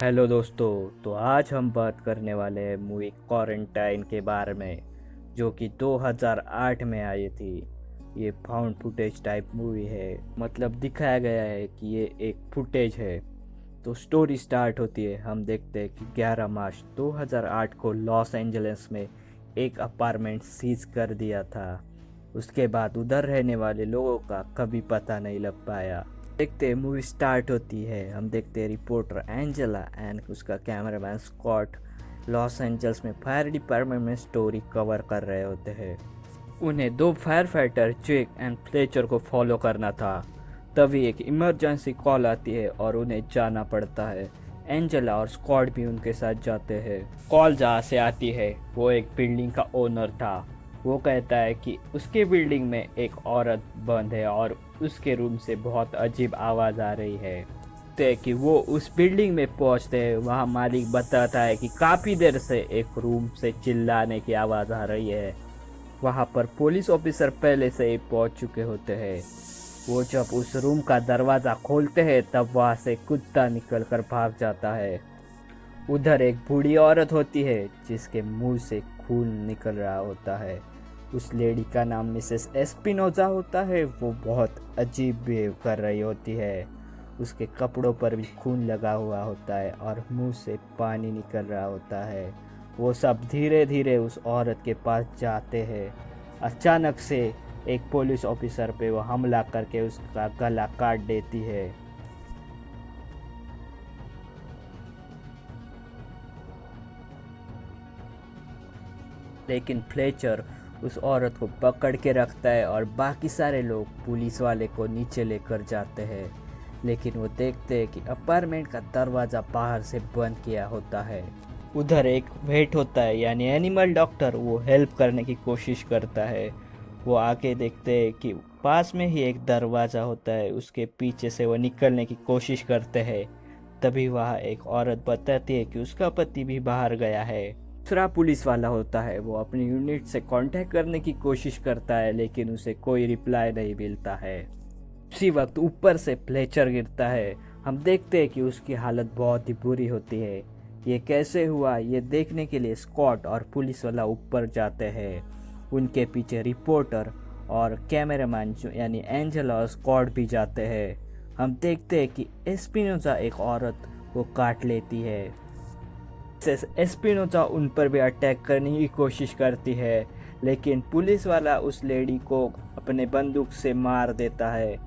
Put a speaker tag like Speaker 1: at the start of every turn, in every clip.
Speaker 1: Hello दोस्तों। तो आज हम बात करने वाले हैं मूवी क्वारंटाइन के बारे में, जो कि 2008 में आई थी। ये फाउंड फुटेज टाइप मूवी है। मतलब दिखाया गया है कि ये एक फुटेज है। तो स्टोरी स्टार्ट होती है, हम देखते हैं कि 11 मार्च 2008 को लॉस एंजलिस में एक अपार्टमेंट सीज कर दिया था। उसके बाद उधर रहने वाले लोगों का कभी पता नहीं लग पाया। देखते हैं मूवी स्टार्ट होती है, हम देखते हैं रिपोर्टर एंजेला एंड उसका कैमरामैन स्कॉट लॉस एंजल्स में फायर डिपार्टमेंट में स्टोरी कवर कर रहे होते हैं। उन्हें दो fire fighter Jake and Fletcher को फॉलो करना था। तभी एक इमरजेंसी कॉल आती है और उन्हें जाना पड़ता है। एंजेला और स्कॉट भी उनके साथ जाते हैं। कॉल जहाँ से आती है वो एक बिल्डिंग का ओनर था। वो कहता है कि उसके बिल्डिंग में एक औरत बंद है और उसके रूम से बहुत अजीब आवाज़ आ रही है। ते कि वो उस बिल्डिंग में पहुंचते हैं, वहाँ मालिक बताता है कि काफ़ी देर से एक रूम से चिल्लाने की आवाज़ आ रही है। वहाँ पर पुलिस ऑफिसर पहले से ही पहुंच चुके होते हैं। वो जब उस रूम का दरवाज़ा खोलते हैं तब वहाँ से कुत्ता निकलकर भाग जाता है। उधर एक बूढ़ी औरत होती है जिसके मुंह से खून निकल रहा होता है। उस लेडी का नाम मिसेस एस्पिनोजा होता है। वो बहुत अजीब बिहेव कर रही होती है। उसके कपड़ों पर भी खून लगा हुआ होता है और मुंह से पानी निकल रहा होता है। वो सब धीरे धीरे उस औरत के पास जाते हैं। अचानक से एक पुलिस ऑफिसर पे वो हमला करके उसका गला काट देती है। लेकिन फ्लेचर उस औरत को पकड़ के रखता है और बाकी सारे लोग पुलिस वाले को नीचे लेकर जाते हैं। लेकिन वो देखते हैं कि अपार्टमेंट का दरवाज़ा बाहर से बंद किया होता है। उधर एक वेट होता है यानी एनिमल डॉक्टर, वो हेल्प करने की कोशिश करता है। वो आके देखते हैं कि पास में ही एक दरवाज़ा होता है, उसके पीछे से वो निकलने की कोशिश करते हैं। तभी वहाँ एक औरत बताती है कि उसका पति भी बाहर गया है। दूसरा पुलिस वाला होता है, वो अपनी यूनिट से कांटेक्ट करने की कोशिश करता है लेकिन उसे कोई रिप्लाई नहीं मिलता है। उसी वक्त ऊपर से फ्लेचर गिरता है। हम देखते हैं कि उसकी हालत बहुत ही बुरी होती है। ये कैसे हुआ ये देखने के लिए स्कॉट और पुलिस वाला ऊपर जाते हैं। उनके पीछे रिपोर्टर और कैमरामैन यानी एंजेला और स्कॉट भी जाते हैं। हम देखते हैं कि एस्पिनोजा एक औरत को काट लेती है। एस्पिनोजा उन पर भी अटैक करने की कोशिश करती है लेकिन पुलिस वाला उस लेडी को अपने बंदूक से मार देता है।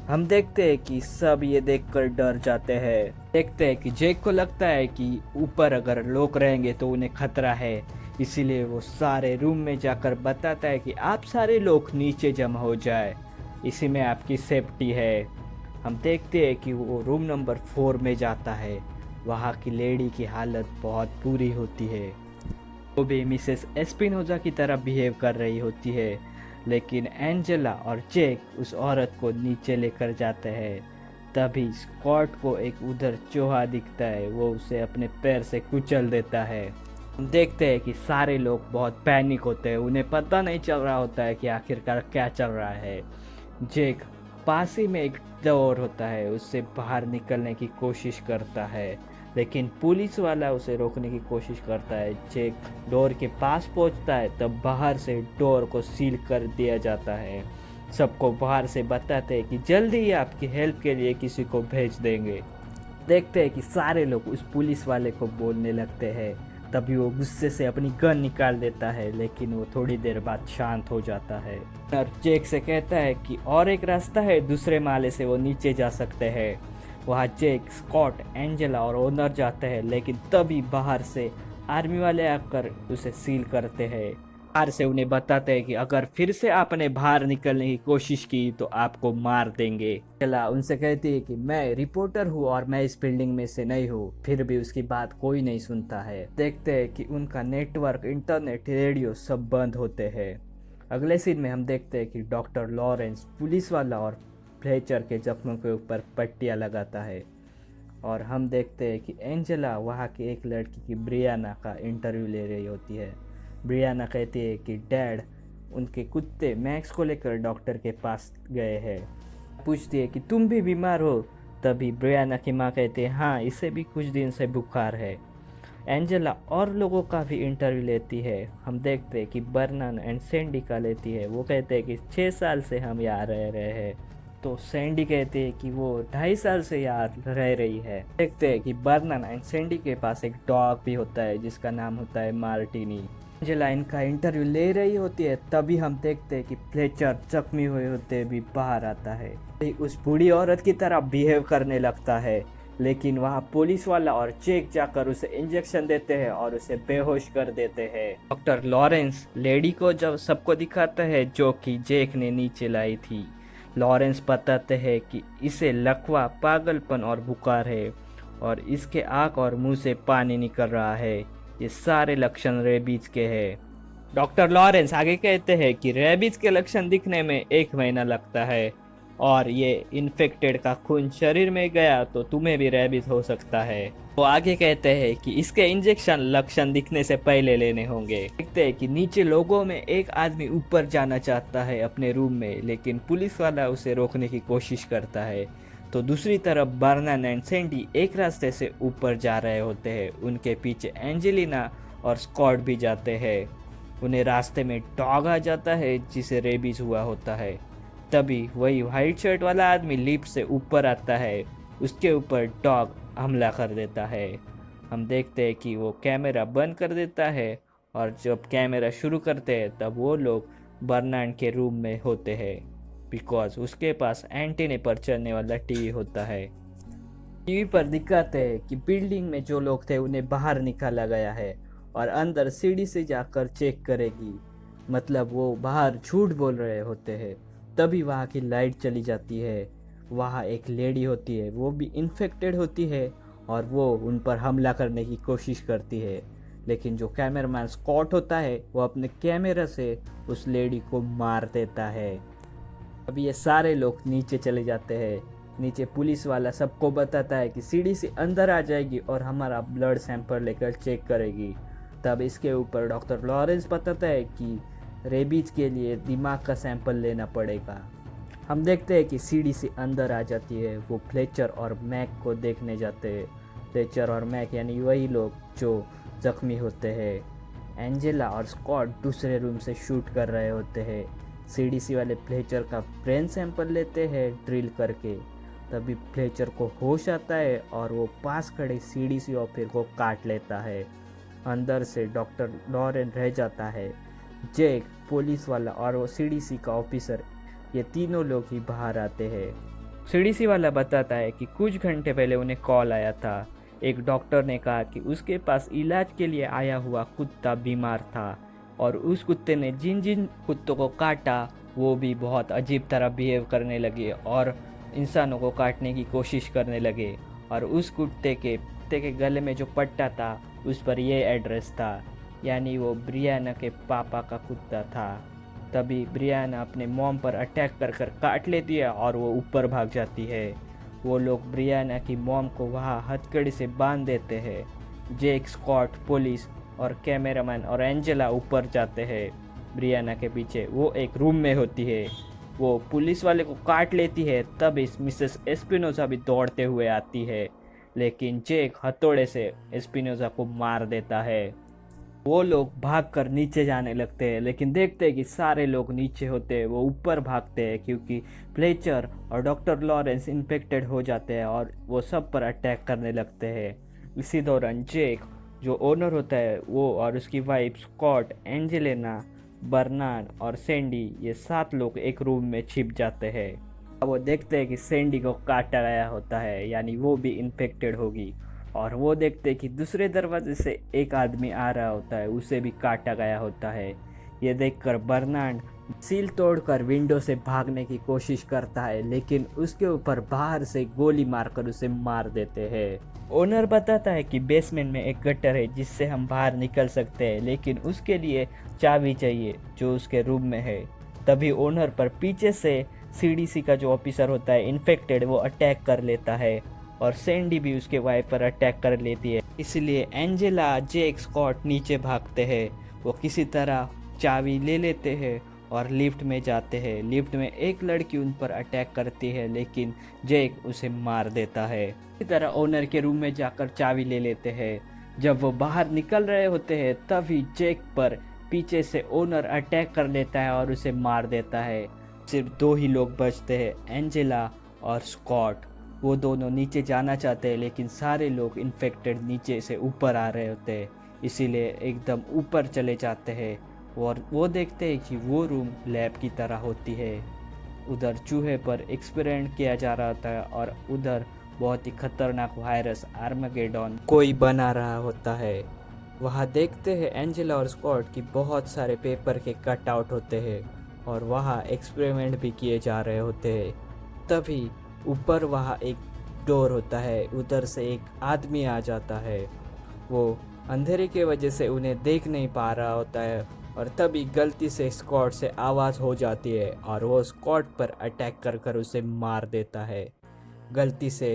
Speaker 1: हम देखते हैं कि सब ये देखकर डर जाते हैं। देखते हैं कि जेक को लगता है कि ऊपर अगर लोग रहेंगे तो उन्हें खतरा है। इसीलिए वो सारे रूम में जाकर बताता है कि आप सारे लोग नीचे जमा हो जाए, इसी में आपकी सेफ्टी है। हम देखते हैं कि वो रूम नंबर 4 में जाता है। वहाँ की लेडी की हालत बहुत बुरी होती है। वो भी मिसेस एस्पिनोजा की तरह बिहेव कर रही होती है। लेकिन एंजेला और जेक उस औरत को नीचे लेकर जाते हैं। तभी स्कॉट को एक उधर चूहा दिखता है, वो उसे अपने पैर से कुचल देता है। हम देखते हैं कि सारे लोग बहुत पैनिक होते हैं, उन्हें पता नहीं चल रहा होता है कि आखिरकार क्या चल रहा है। जेक पास ही में एक डोर होता है, उससे बाहर निकलने की कोशिश करता है लेकिन पुलिस वाला उसे रोकने की कोशिश करता है। जेक डोर के पास पहुंचता है तब बाहर से डोर को सील कर दिया जाता है। सबको बाहर से बताते हैं कि जल्दी ही आपकी हेल्प के लिए किसी को भेज देंगे। देखते हैं कि सारे लोग उस पुलिस वाले को बोलने लगते हैं। तभी वो गुस्से से अपनी गन निकाल देता है लेकिन वो थोड़ी देर बाद शांत हो जाता है और जेक से कहता है कि और एक रास्ता है, दूसरे माले से वो नीचे जा सकते हैं। वहाँ जेक, स्कॉट, एंजेला और ओनर जाते हैं लेकिन तभी बाहर से आर्मी वाले आकर उसे सील करते हैं। बाहर से उन्हें बताते हैं कि अगर फिर से आपने बाहर निकलने की कोशिश की तो आपको मार देंगे। एंजेला उनसे कहती है कि मैं रिपोर्टर हूँ और मैं इस बिल्डिंग में से नहीं हूँ, फिर भी उसकी बात कोई नहीं सुनता है। देखते हैं कि उनका नेटवर्क, इंटरनेट, रेडियो सब बंद होते हैं। अगले सीन में हम देखते हैं कि डॉक्टर लॉरेंस पुलिस वाला और फ्लेचर के जख्मों के ऊपर पट्टियाँ लगाता है। और हम देखते हैं कि एंजेला वहाँ की एक लड़की की ब्रियाना का इंटरव्यू ले रही होती है। ब्रियाना कहती है कि डैड उनके कुत्ते मैक्स को लेकर डॉक्टर के पास गए हैं। पूछती है कि तुम भी बीमार हो, तभी ब्रियाना की माँ कहती है हाँ इसे भी कुछ दिन से बुखार है। एंजेला और लोगों का भी इंटरव्यू लेती है। हम देखते हैं कि बर्नन एंड सैंडी का लेती है। वो कहते हैं कि 6 साल से हम यहाँ रह रहे हैं। तो सैंडी कहती है कि वो 2.5 साल से यहाँ रह रही है। देखते हैं कि बर्नन एंड सैंडी के पास एक डॉग भी होता है जिसका नाम होता है मार्टिनी। एंजेला इनका इंटरव्यू ले रही होती है, तभी हम देखते हैं कि फ्लेचर जख्मी हुए होते भी बाहर आता है। उस बूढ़ी औरत की तरह बिहेव करने लगता है, लेकिन वहाँ पुलिस वाला और जेक जाकर उसे इंजेक्शन देते हैं और उसे बेहोश कर देते हैं। डॉक्टर लॉरेंस लेडी को जब सबको दिखाता है जो कि जेक ने नीचे लाई थी। लॉरेंस बताते हैं कि इसे लकवा, पागलपन और बुखार है और इसके आँख और मुंह से पानी निकल रहा है। ये सारे लक्षण रेबीज के हैं। डॉक्टर लॉरेंस आगे कहते हैं कि रेबीज के लक्षण दिखने में 1 महीना लगता है और ये इन्फेक्टेड का खून शरीर में गया तो तुम्हें भी रेबीज हो सकता है। वो आगे कहते हैं कि इसके इंजेक्शन लक्षण दिखने से पहले लेने होंगे। देखते हैं कि नीचे लोगों में एक आदमी ऊपर जाना चाहता है अपने रूम में, लेकिन पुलिस वाला उसे रोकने की कोशिश करता है। तो दूसरी तरफ बर्नन एंड सैंडी एक रास्ते से ऊपर जा रहे होते हैं। उनके पीछे एंजेलिना और स्कॉट भी जाते हैं। उन्हें रास्ते में डॉग आ जाता है जिसे रेबीज हुआ होता है। तभी वही वाइट शर्ट वाला आदमी लिफ्ट से ऊपर आता है। उसके ऊपर डॉग हमला कर देता है। हम देखते हैं कि वो कैमरा बंद कर देता है और जब कैमरा शुरू करते हैं तब वो लोग बर्नार्ड के रूम में होते हैं, बिकॉज उसके पास एंटीने पर चलने वाला टीवी होता है। टीवी पर दिखाते हैं कि बिल्डिंग में जो लोग थे उन्हें बाहर निकाला गया है और अंदर सीढ़ी से जाकर चेक करेगी, मतलब वो बाहर झूठ बोल रहे होते हैं। तभी वहाँ की लाइट चली जाती है। वहाँ एक लेडी होती है, वो भी इन्फेक्टेड होती है और वो उन पर हमला करने की कोशिश करती है, लेकिन जो कैमरामैन स्कॉट होता है वो अपने कैमरा से उस लेडी को मार देता है। अभी ये सारे लोग नीचे चले जाते हैं। नीचे पुलिस वाला सबको बताता है कि सीढ़ी से अंदर आ जाएगी और हमारा ब्लड सैंपल लेकर चेक करेगी। तब इसके ऊपर डॉक्टर लॉरेंस बताता है कि रेबीज के लिए दिमाग का सैंपल लेना पड़ेगा। हम देखते हैं कि सीढ़ी से अंदर आ जाती है। वो फ्लेचर और मैक को देखने जाते हैं। फ्लेचर और मैक यानी वही लोग जो जख्मी होते हैं। एंजेला और स्कॉट दूसरे रूम से शूट कर रहे होते हैं। सीडीसी वाले फ्लेचर का ब्रेन सैंपल लेते हैं ड्रिल करके। तभी फ्लेचर को होश आता है और वो पास खड़े सीडीसी ऑफिसर को काट लेता है। अंदर से डॉक्टर लॉरेन रह जाता है। जेक, पुलिस वाला और वो सीडीसी का ऑफिसर, ये तीनों लोग ही बाहर आते हैं। सीडीसी वाला बताता है कि कुछ घंटे पहले उन्हें कॉल आया था। एक डॉक्टर ने कहा कि उसके पास इलाज के लिए आया हुआ कुत्ता बीमार था और उस कुत्ते ने जिन जिन कुत्तों को काटा वो भी बहुत अजीब तरह बिहेव करने लगे और इंसानों को काटने की कोशिश करने लगे। और उस कुत्ते के गले में जो पट्टा था उस पर ये एड्रेस था, यानी वो ब्रियाना के पापा का कुत्ता था। तभी ब्रियाना अपने मॉम पर अटैक कर काट लेती है और वो ऊपर भाग जाती है। वो लोग ब्रियाना की मॉम को वहाँ हथकड़ी से बांध देते हैं। जेक, स्कॉट, पुलिस और कैमरामैन और एंजेला ऊपर जाते हैं ब्रियाना के पीछे। वो एक रूम में होती है। वो पुलिस वाले को काट लेती है। तब इस मिसेस एस्पिनोजा भी दौड़ते हुए आती है, लेकिन जेक हथौड़े से एस्पिनोजा को मार देता है। वो लोग भागकर नीचे जाने लगते हैं, लेकिन देखते हैं कि सारे लोग नीचे होते हैं। वो ऊपर भागते हैं क्योंकि फ्लेचर और डॉक्टर लॉरेंस इन्फेक्टेड हो जाते हैं और वो सब पर अटैक करने लगते हैं। इसी दौरान जेक जो ओनर होता है वो और उसकी वाइफ स्कॉट, एंजेलिना, बर्नार्ड और सैंडी, ये 7 लोग एक रूम में छिप जाते हैं। वो देखते हैं कि सैंडी को काटा गया होता है, यानी वो भी इन्फेक्टेड होगी। और वो देखते हैं कि दूसरे दरवाजे से एक आदमी आ रहा होता है, उसे भी काटा गया होता है। ये देखकर बर्नार्ड सील तोड़कर विंडो से भागने की कोशिश करता है, लेकिन उसके ऊपर बाहर से गोली मारकर उसे मार देते हैं। ओनर बताता है कि बेसमेंट में एक गटर है जिससे हम बाहर निकल सकते हैं, लेकिन उसके लिए चाबी चाहिए जो उसके रूम में है। तभी ओनर पर पीछे से सीडीसी का जो ऑफिसर होता है इन्फेक्टेड, वो अटैक कर लेता है और सैंडी भी उसके वाइफ पर अटैक कर लेती है। इसलिए एंजेला, जेक, स्कॉट नीचे भागते हैं। वो किसी तरह चाबी ले लेते हैं और लिफ्ट में जाते हैं। लिफ्ट में एक लड़की उन पर अटैक करती है, लेकिन जैक उसे मार देता है। इसी तरह ओनर के रूम में जाकर चाबी ले लेते हैं। जब वो बाहर निकल रहे होते हैं तभी जैक पर पीछे से ओनर अटैक कर लेता है और उसे मार देता है। सिर्फ 2 ही लोग बचते हैं, एंजेला और स्कॉट। वो दोनों नीचे जाना चाहते हैं, लेकिन सारे लोग इन्फेक्टेड नीचे से ऊपर आ रहे होते हैं, इसीलिए एकदम ऊपर चले जाते हैं और वो देखते हैं कि वो रूम लैब की तरह होती है। उधर चूहे पर एक्सपेरिमेंट किया जा रहा होता है और उधर बहुत ही खतरनाक वायरस आर्मागेडॉन कोई बना रहा होता है। वहाँ देखते हैं एंजेला और स्कॉट की बहुत सारे पेपर के कट आउट होते हैं और वहाँ एक्सपेरिमेंट भी किए जा रहे होते हैं। तभी ऊपर वहाँ एक डोर होता है, उधर से एक आदमी आ जाता है। वो अंधेरे के वजह से उन्हें देख नहीं पा रहा होता है और तभी गलती से स्कॉट से आवाज़ हो जाती है और वो स्कॉट पर अटैक कर कर उसे मार देता है। गलती से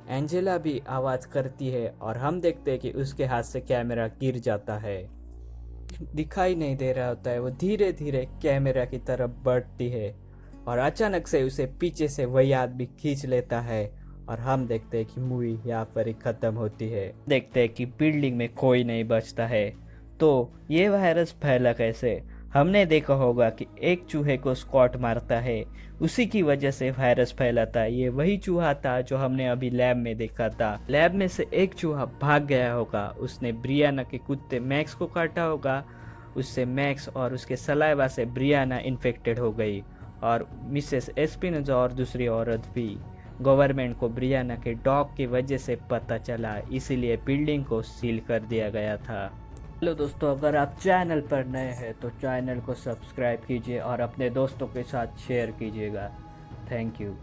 Speaker 1: एंजेला भी आवाज़ करती है और हम देखते हैं कि उसके हाथ से कैमरा गिर जाता है। दिखाई नहीं दे रहा होता है, वो धीरे धीरे कैमरा की तरफ बढ़ती है और अचानक से उसे पीछे से वही आदमी खींच लेता है और हम देखते हैं कि मूवी यहाँ पर ही ख़त्म होती है। देखते हैं कि बिल्डिंग में कोई नहीं बचता है। तो ये वायरस फैला कैसे? हमने देखा होगा कि एक चूहे को स्कॉट मारता है, उसी की वजह से वायरस फैला था। ये वही चूहा था जो हमने अभी लैब में देखा था। लैब में से एक चूहा भाग गया होगा, उसने ब्रियाना के कुत्ते मैक्स को काटा होगा। उससे मैक्स और उसके सलाइवा से ब्रियाना इन्फेक्टेड हो गई और मिसेस एस्पिनोजा और दूसरी औरत भी। गवर्नमेंट को ब्रियाना के डॉग की वजह से पता चला, इसीलिए बिल्डिंग को सील कर दिया गया था। हेलो दोस्तों, अगर आप चैनल पर नए हैं तो चैनल को सब्सक्राइब कीजिए और अपने दोस्तों के साथ शेयर कीजिएगा। Thank you.